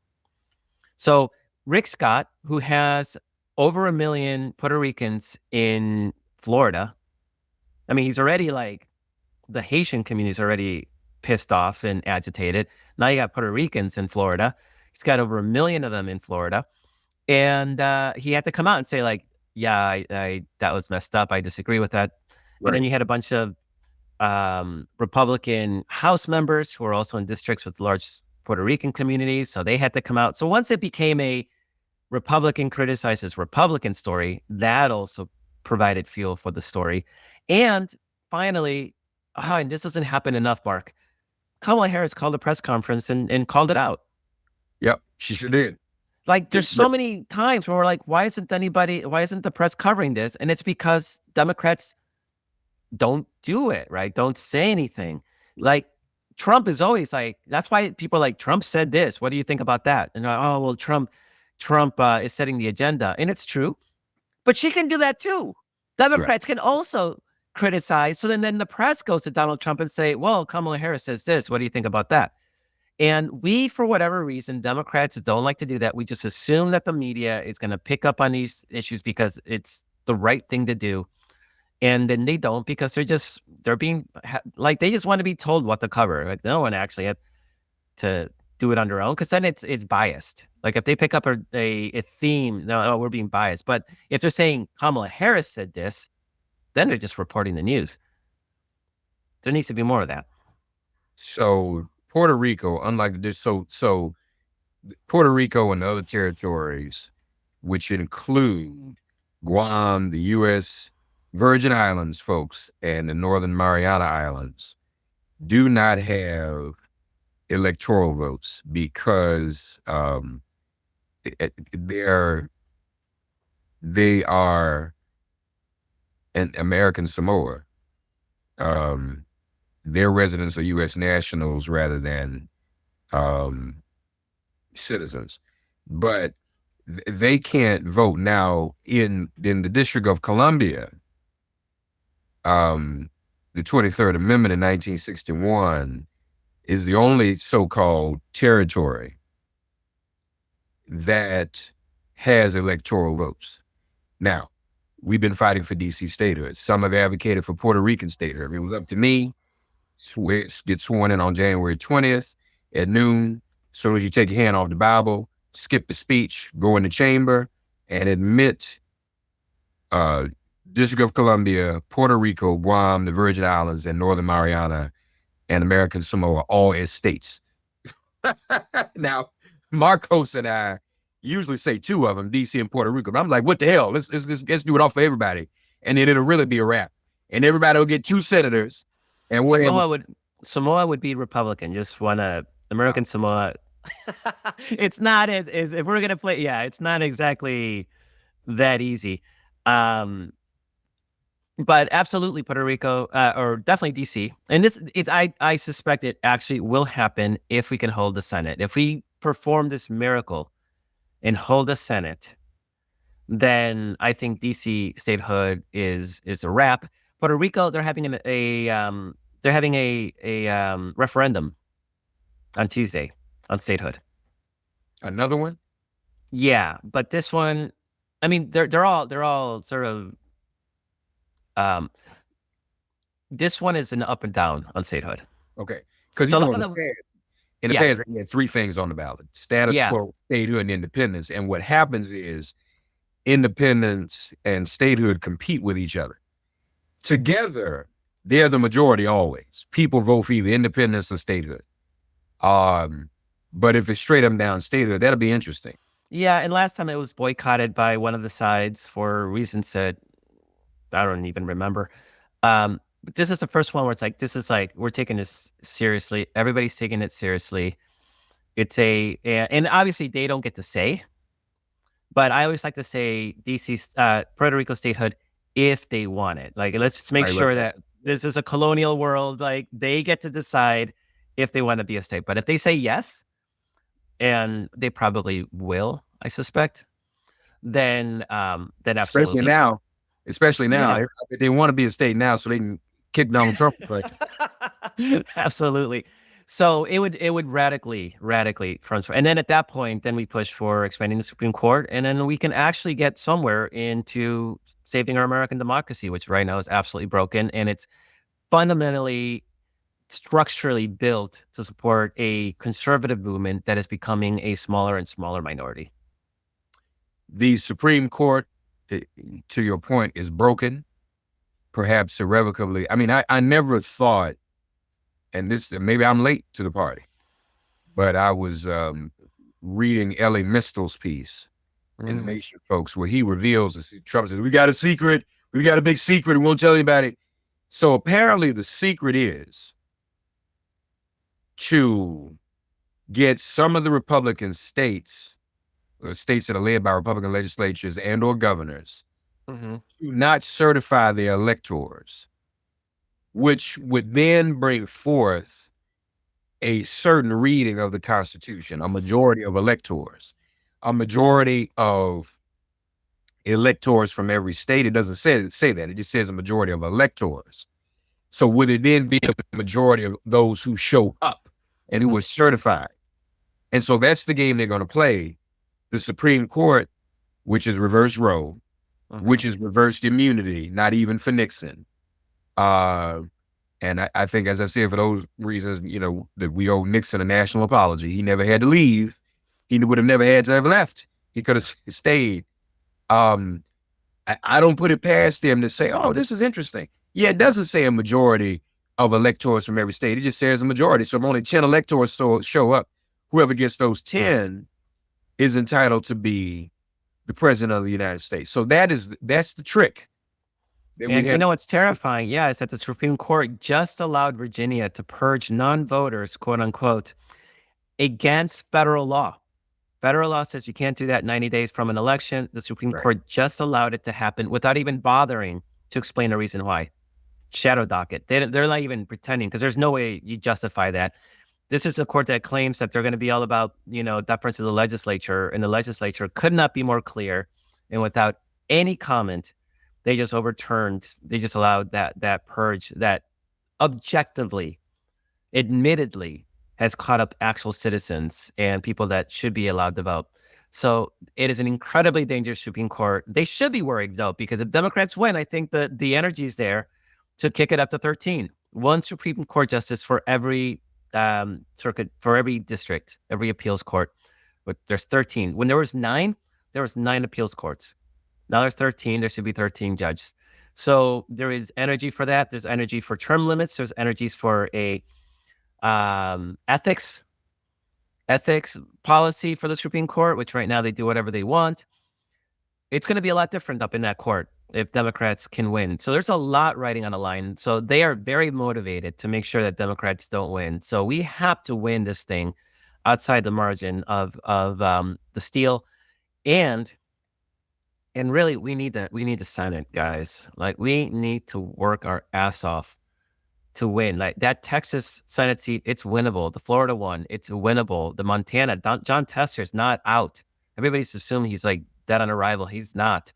F: So Rick Scott, who has over 1 million Puerto Ricans in Florida, I mean, he's already like, the Haitian community is already pissed off and agitated. Now you got Puerto Ricans in Florida. He's got over 1 million of them in Florida. And he had to come out and say like, yeah, I that was messed up. I disagree with that.
E: Right.
F: And then you had a bunch of Republican House members who are also in districts with large Puerto Rican communities. So they had to come out. So once it became a Republican criticizes Republican story, that also provided fuel for the story. And finally, and this doesn't happen enough, Mark, Kamala Harris called a press conference and called it out.
E: Yep, she sure did.
F: Like there's so many times where we're like, why isn't the press covering this? And it's because Democrats don't do it, right? Don't say anything. Like Trump is always like, that's why people are like, Trump said this. What do you think about that? And like, oh, well, Trump is setting the agenda. And it's true, but she can do that too. Democrats can also criticize. So then the press goes to Donald Trump and say, well, Kamala Harris says this. What do you think about that? And we, for whatever reason, Democrats don't like to do that. We just assume that the media is going to pick up on these issues because it's the right thing to do. And then they don't, because they're being like, they just want to be told what to cover. Like no one actually had to do it on their own, because then it's biased. Like if they pick up a theme, no, we're being biased. But if they're saying Kamala Harris said this, then they're just reporting the news. There needs to be more of that.
E: So Puerto Rico, unlike this, so Puerto Rico and the other territories, which include Guam, the U.S. Virgin Islands folks, and the Northern Mariana Islands, do not have electoral votes because they are in American Samoa. They're residents of U.S. nationals rather than citizens, but they can't vote. Now in the District of Columbia, the 23rd Amendment in 1961 is the only so-called territory that has electoral votes. Now, we've been fighting for DC statehood. Some have advocated for Puerto Rican statehood. If it was up to me, get sworn in on January 20th at noon. As soon as you take your hand off the Bible, skip the speech, go in the chamber, and admit District of Columbia, Puerto Rico, Guam, the Virgin Islands, and Northern Mariana, and American Samoa, all as states. Now, Marcos and I usually say two of them, DC and Puerto Rico. But I'm like, what the hell? Let's do it all for everybody, and then it'll really be a wrap. And everybody will get 2 senators. And
F: Samoa would be Republican. Just want American Samoa. It's not as if we're gonna play. Yeah, it's not exactly that easy. But absolutely Puerto Rico, or definitely DC. And I suspect it actually will happen if we can hold the Senate. If we perform this miracle and hold the Senate, then I think DC statehood is a wrap. Puerto Rico, they're having a referendum on Tuesday on statehood.
E: Another one?
F: Yeah, but this one, I mean, they're all sort of. This one is an up and down on statehood.
E: Okay, because
F: So
E: in the past, they had 3 things on the ballot: status quo, statehood, and independence. And what happens is independence and statehood compete with each other. Together, they're the majority always. People vote for either independence or statehood. But if it's straight up and down statehood, that'll be interesting.
F: Yeah, and last time it was boycotted by one of the sides for reasons that I don't even remember. But this is the first one where it's like, we're taking this seriously. Everybody's taking it seriously. And obviously they don't get to say, but I always like to say Puerto Rico statehood if they want it. Like, let's just make
E: Right,
F: sure
E: right.
F: that this is a colonial world. Like, they get to decide if they want to be a state. But if they say yes, and they probably will, I suspect, then
E: Especially
F: absolutely.
E: now. Especially now.
F: Yeah.
E: They want to be a state now so they can kick Donald Trump. Like,
F: Absolutely. So it would radically transfer. And then at that point, then we push for expanding the Supreme Court, and then we can actually get somewhere into saving our American democracy, which right now is absolutely broken, and it's fundamentally structurally built to support a conservative movement that is becoming a smaller and smaller minority.
E: the Supreme Court, to your point, is broken, perhaps irrevocably. I mean, I never thought, and this, maybe I'm late to the party, but I was reading Elie Mystal's piece in the Nation, folks, where he reveals, Trump says, we got a secret, we got a big secret, we won't tell you about it. So apparently the secret is to get some of the Republican states, or states that are led by Republican legislatures and or governors, to not certify their electors, which would then bring forth a certain reading of the Constitution, a majority of electors, a majority of electors from every state. It doesn't say that. It just says a majority of electors. So would it then be a majority of those who show up and who were certified? And so that's the game they're going to play. The Supreme Court, which is reverse Roe, which is reversed immunity, not even for Nixon. And I think, as I said, for those reasons, you know, that we owe Nixon a national apology. He never had to leave. He would have never had to have left. He could have stayed. I don't put it past them to say, oh, this is interesting. Yeah, it doesn't say a majority of electors from every state. It just says a majority. So if only 10 electors show up, whoever gets those 10 is entitled to be the president of the United States. So that's the trick.
F: And you know what's terrifying? Yeah, is that the Supreme Court just allowed Virginia to purge non-voters, quote unquote, against federal law. Federal law says you can't do that 90 days from an election. The Supreme Court just allowed it to happen without even bothering to explain the reason why. Shadow docket. They're not even pretending, because there's no way you justify that. This is a court that claims that they're going to be all about, you know, deference to the legislature, and the legislature could not be more clear. And without any comment, they just allowed that purge that objectively, admittedly, has caught up actual citizens and people that should be allowed to vote. So it is an incredibly dangerous Supreme Court. They should be worried, though, because if Democrats win, I think that the energy is there to kick it up to 13. One Supreme Court justice for every circuit, for every district, every appeals court. But there's 13. When there was 9 appeals courts. Now there's 13. There should be 13 judges. So there is energy for that. There's energy for term limits. There's energies for a ethics policy for the Supreme Court, which right now they do whatever they want. It's going to be a lot different up in that court if Democrats can win. So there's a lot riding on the line. So they are very motivated to make sure that Democrats don't win. So we have to win this thing outside the margin of the steal. And really, we need the Senate, guys. Like, we need to work our ass off to win. Like, that Texas Senate seat, it's winnable. The Florida one, it's winnable. The Montana, John Tester's not out. Everybody's assuming he's like dead on arrival. He's not.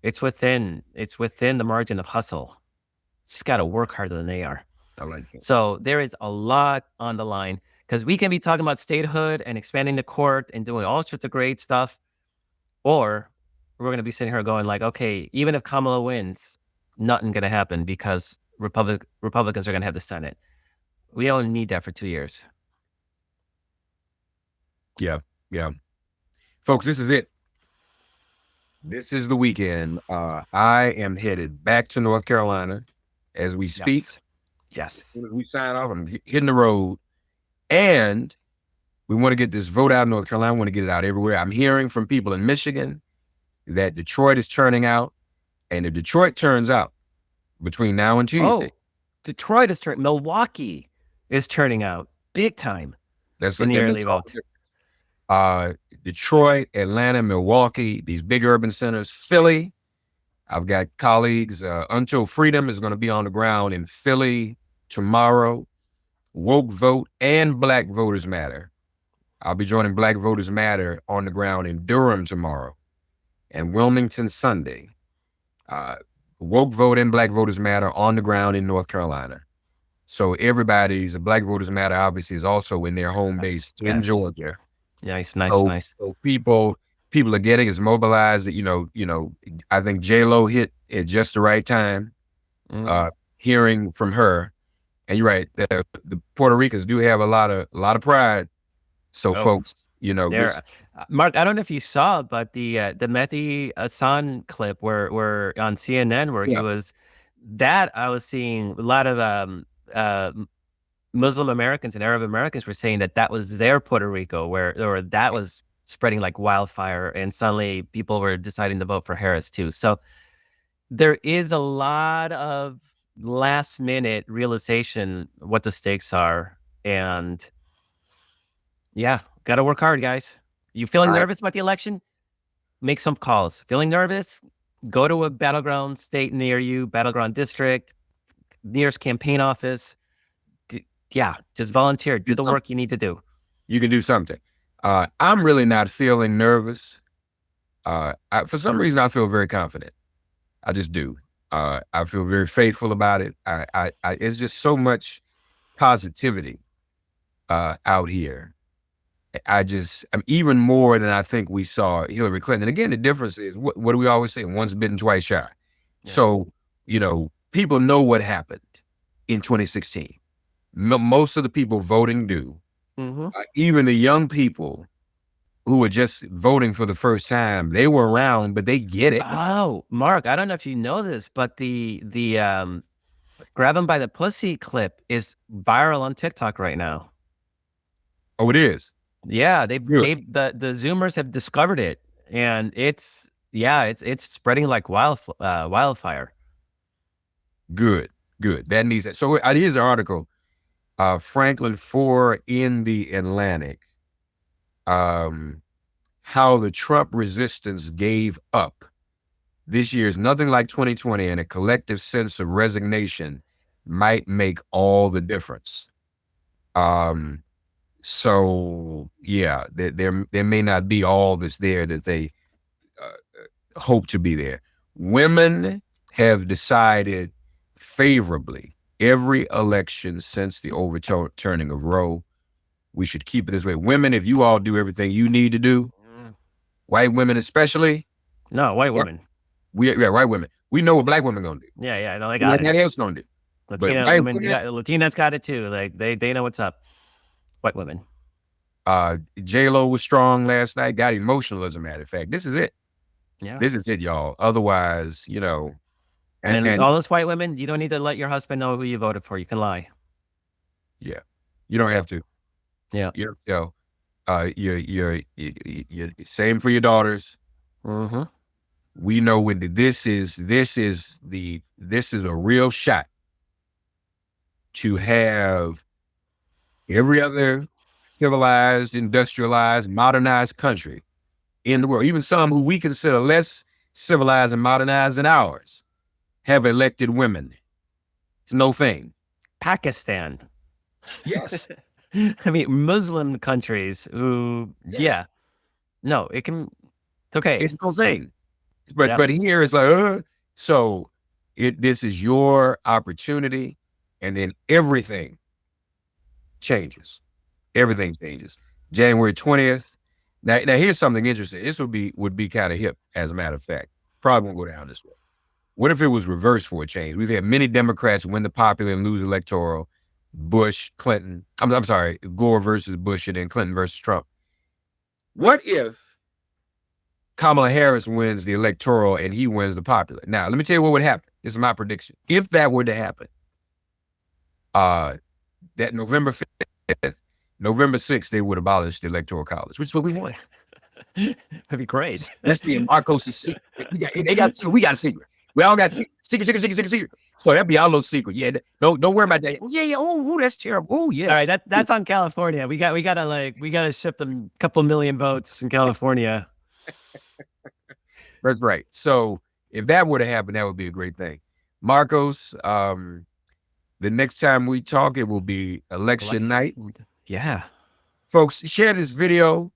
F: It's within the margin of hustle. Just got to work harder than they are. So there is a lot on the line, because we can be talking about statehood and expanding the court and doing all sorts of great stuff, or we're going to be sitting here going like, okay, even if Kamala wins, nothing going to happen because Republicans are going to have the Senate. We only need that for 2 years.
E: Yeah. Folks, this is it. This is the weekend. I am headed back to North Carolina as we speak.
F: Yes.
E: As soon as we sign off, I'm hitting the road. And we want to get this vote out in North Carolina. I want to get it out everywhere. I'm hearing from people in Michigan that Detroit is turning out. And if Detroit turns out between now and Tuesday.
F: Detroit is turning. Milwaukee is turning out big time.
E: That's
F: in the early vote.
E: Detroit, Atlanta, Milwaukee, these big urban centers, Philly. I've got colleagues. Until Freedom is going to be on the ground in Philly tomorrow. Woke Vote and Black Voters Matter. I'll be joining Black Voters Matter on the ground in Durham tomorrow and Wilmington Sunday. Woke Vote and Black Voters Matter on the ground in North Carolina. So everybody's Black Voters Matter obviously is also in their home base in Georgia.
F: Nice, nice,
E: So,
F: nice.
E: so people are getting as mobilized. I think J-Lo hit at just the right time. Hearing from her, and you're right, the Puerto Ricans do have a lot of pride. So folks,
F: Mark, I don't know if you saw, but the Mehdi Hassan clip where on CNN where he was, that I was seeing a lot of Muslim Americans and Arab Americans were saying that was their Puerto Rico, or that was spreading like wildfire, and suddenly people were deciding to vote for Harris too. So there is a lot of last minute realization what the stakes are, and got to work hard, guys. You feeling nervous about the election? Make some calls. Feeling nervous? Go to a battleground state near you, battleground district, nearest campaign office. Just volunteer. Do the work you need to do.
E: You can do something. I'm really not feeling nervous. For some reason, I feel very confident. I just do. I feel very faithful about it. It's just so much positivity out here. I'm even more than I think we saw Hillary Clinton. And again, the difference is, what do we always say? Once bitten, twice shy. Yeah. So, people know what happened in 2016. Most of the people voting do. Even the young people who were just voting for the first time, they were around, but they get it.
F: Oh, Mark, I don't know if you know this, but the grab him by the pussy clip is viral on TikTok right now.
E: Oh, it is?
F: Yeah, the Zoomers have discovered it, and it's spreading like wildfire. Good.
E: That needs it. So here's an article, Franklin 4 in the Atlantic, how the Trump resistance gave up. This year is nothing like 2020, and a collective sense of resignation might make all the difference. So there may not be all that's there that they hope to be there. Women have decided favorably every election since the overturning of Roe. We should keep it this way. Women, if you all do everything you need to do, white women especially.
F: No, white women.
E: White women. We know what black women gonna do.
F: Yeah, no, they got it.
E: Nothing else gonna do.
F: Latina women, Latinas got it too. Like they know what's up. White women.
E: J-Lo was strong last night, got emotional as a matter of fact. This is it.
F: Yeah.
E: This is it, y'all. Otherwise,
F: and all those white women, you don't need to let your husband know who you voted for. You can lie. Yeah.
E: You don't have to.
F: Yeah.
E: You're same for your daughters. We know when this is a real shot to have every other civilized, industrialized, modernized country in the world, even some who we consider less civilized and modernized than ours, have elected women. It's no thing.
F: Pakistan.
E: Yes.
F: I mean, Muslim countries who, no, it's okay.
E: It's no thing. But here it's like, so this is your opportunity, and then everything changes. Everything changes. January 20th. Now here's something interesting. This would be kind of hip, as a matter of fact. Probably won't go down this way. What if it was reversed for a change? We've had many Democrats win the popular and lose electoral. Bush, Clinton. I'm sorry, Gore versus Bush, and then Clinton versus Trump. What if Kamala Harris wins the electoral and he wins the popular? Now, let me tell you what would happen. This is my prediction. If that were to happen, that November 5th, November 6th, they would abolish the Electoral College, which is what we want.
F: That'd be great.
E: That's the Marcos' secret. We got a secret. We all got secret. So that'd be our little secret. Yeah, don't worry about that. Yeah. Oh, that's terrible. Oh, yes.
F: All right, that's on California. We gotta ship them a couple million votes in California.
E: That's right. So if that were to happen, that would be a great thing. Marcos, the next time we talk, it will be election night.
F: Yeah.
E: Folks, share this video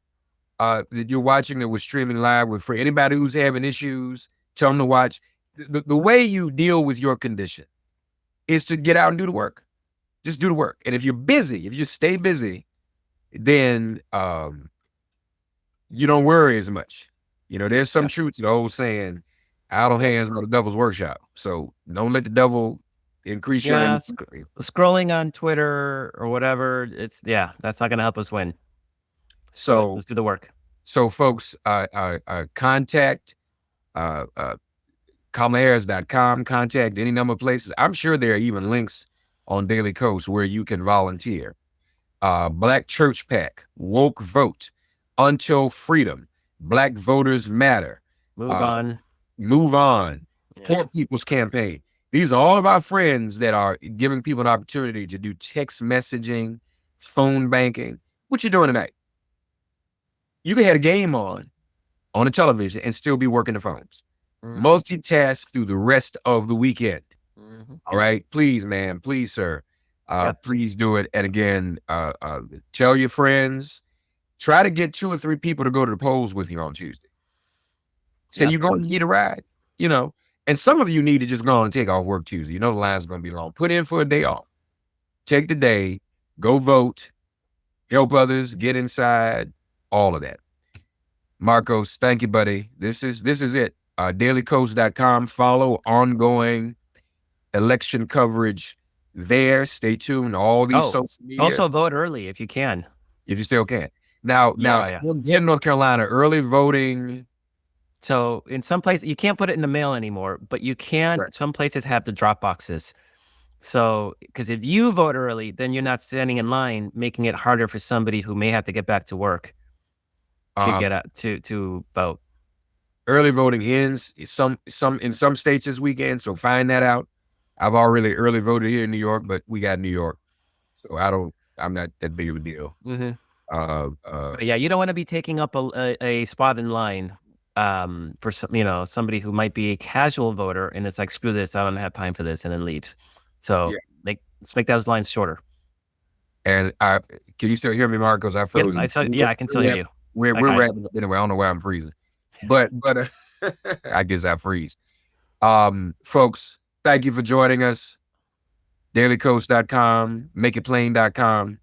E: that you're watching that we're streaming live with for anybody who's having issues. Tell them to watch. The way you deal with your condition is to get out and do the work. Just do the work. And if you're busy, if you stay busy, then you don't worry as much. You know, there's some truth to the old saying, idle hands are the devil's workshop. So don't let the devil increase your
F: scrolling on Twitter or whatever. That's not going to help us win.
E: So
F: let's do the work.
E: So folks, contact KamalaHarris.com, contact any number of places. I'm sure there are even links on Daily Kos where you can volunteer. Black Church PAC, Woke Vote, Until Freedom, Black Voters Matter.
F: Move on.
E: Poor People's Campaign. These are all of our friends that are giving people an opportunity to do text messaging, phone banking. What you doing tonight? You can have a game on the television and still be working the phones. Multitask through the rest of the weekend. All right? Please, man. Please, sir. Please do it. And again, tell your friends. Try to get 2 or 3 people to go to the polls with you on Tuesday. So you're going to need a ride, you know. And some of you need to just go on and take off work Tuesday. You know the line's going to be long. Put in for a day off. Take the day. Go vote. Help others. Get inside. All of that. Marcos, thank you, buddy. This is it. DailyKos.com. Follow ongoing election coverage there. Stay tuned. All these social media.
F: Also vote early if you can.
E: If you still can. Now, in North Carolina, early voting.
F: So in some places, you can't put it in the mail anymore, but you can. Right. Some places have the drop boxes. So, because if you vote early, then you're not standing in line, making it harder for somebody who may have to get back to work to get out to vote.
E: Early voting ends in some states this weekend, so find that out. I've already early voted here in New York, but we got New York, so I'm not that big of a deal.
F: You don't want to be taking up a spot in line for somebody who might be a casual voter, and it's like, screw this, I don't have time for this, and then leaves. So let's make those lines shorter.
E: And can you still hear me, Marcos? I froze.
F: Yep, I can still hear you.
E: We're wrapping up anyway. I don't know why I'm freezing, but I guess I freeze. Folks, thank you for joining us. DailyKos.com, MakeItPlain.com.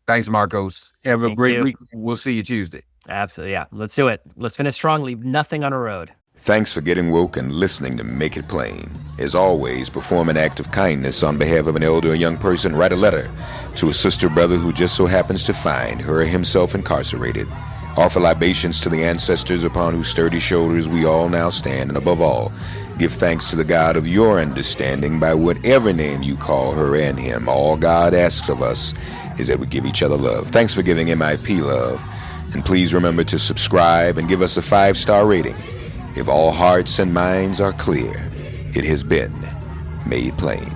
E: Thanks, Marcos. Have a great week. We'll see you Tuesday.
F: Absolutely, yeah. Let's do it. Let's finish strong. Leave nothing on the road.
G: Thanks for getting woke and listening to Make It Plain. As always, perform an act of kindness on behalf of an elder or young person. Write a letter to a sister or brother who just so happens to find her or himself incarcerated. Offer libations to the ancestors upon whose sturdy shoulders we all now stand. And above all, give thanks to the God of your understanding by whatever name you call her and him. All God asks of us is that we give each other love. Thanks for giving MIP love. And please remember to subscribe and give us a 5-star rating. If all hearts and minds are clear, it has been made plain.